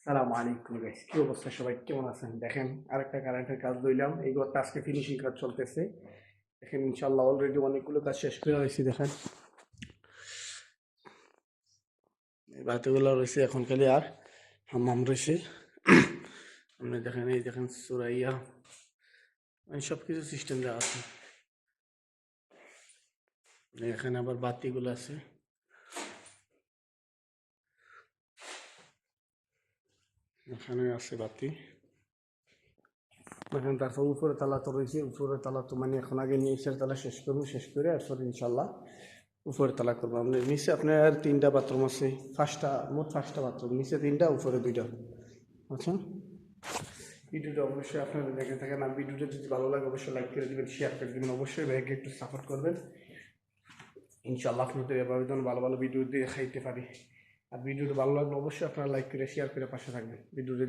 সালাম আলাইকুম গাইস, কি অবস্থা? সবাই কেমন আছেন? দেখেন আরেকটা কারেন্টের কাজ লইলাম। এই ঘরটা আজকে ফিনিশিং কাজ চলতেছে। দেখেন ইনশাল্লাহ অলরেডি অনেকগুলো কাজ শেষ করে হয়েছে। দেখেন এই বাতিগুলো রয়েছে, এখন খালি আর হাম্মাম রয়েছে। আপনি দেখেন, এই দেখেন সুরাইয়া, মানে সব কিছু সিস্টেম দেওয়া আছে। এখানে আবার বাতিগুলো আছে, এখানে আছে বাতি। দেখেন তারপর উপরে তালা তো রয়েছে। উপরে তালা তো মানে এখন আগে নিচের তালা শেষ করবো, শেষ করে এরপর ইনশাল্লাহ উপরে তালা করবো। আপনার নিচে আপনার 3টা বাথরুম আছে, মোট 5টা বাথরুম, নিচে 3টা উপরে 2টা। আচ্ছা, ভিডিওটা অবশ্যই আপনারা দেখে থাকেন। আর ভিডিওটা যদি ভালো লাগে অবশ্যই লাইক করে দেবেন, শেয়ার করে দেবেন, অবশ্যই ভাইকে একটু সাপোর্ট করবেন। ইনশাল্লাহ আপনাদের এভাবে যেন ভালো ভালো ভিডিও দিয়ে খাইতে পারি। আর ভিডিওটা ভালো লাগলে অবশ্যই আপনারা লাইক করে শেয়ার করে পাশে থাকবেন। ভিডিওটা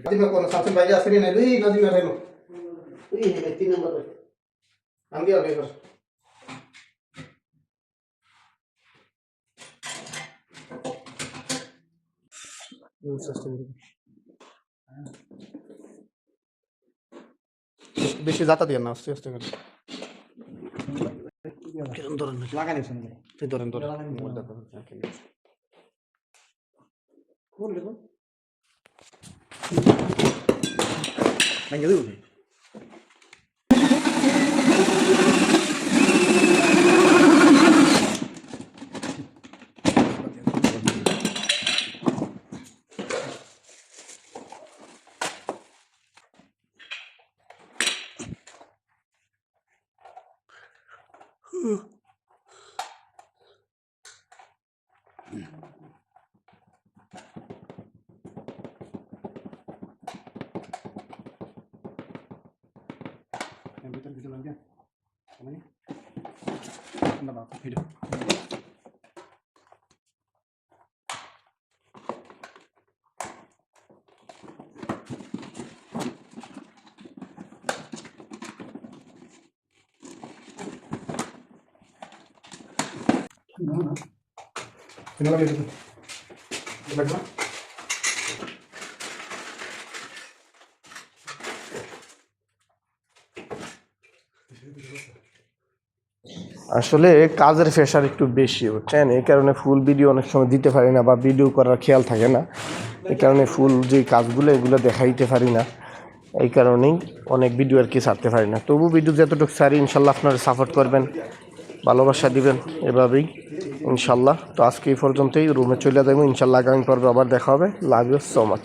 বেশি যাতা দিয়ে না, আস্তে আস্তে করে লাগানি শুনবে। ধরেন ভিতরে কিছু লাগবে না ভিডিও। আসলে কাজের প্রেশার একটু বেশি, বুঝছেন? এই কারণে ফুল ভিডিও অনেক সময় দিতে পারি না, বা ভিডিও করার খেয়াল থাকে না। এই কারণে ফুল যে কাজগুলো এগুলো দেখাইতে পারি না। এই কারণেই অনেক ভিডিও আর কি ছাড়তে পারি না। তবু ভিডিও যতটুকু ছাড়ি ইনশাল্লাহ আপনারা সাপোর্ট করবেন, ভালোবাসা দিবেন এভাবেই ইনশাল্লাহ। তো আজকে এই পর্যন্তই, রুমে চলে যাবো ইনশাল্লাহ। আগামী পর্বে আবার দেখা হবে। Love you so much.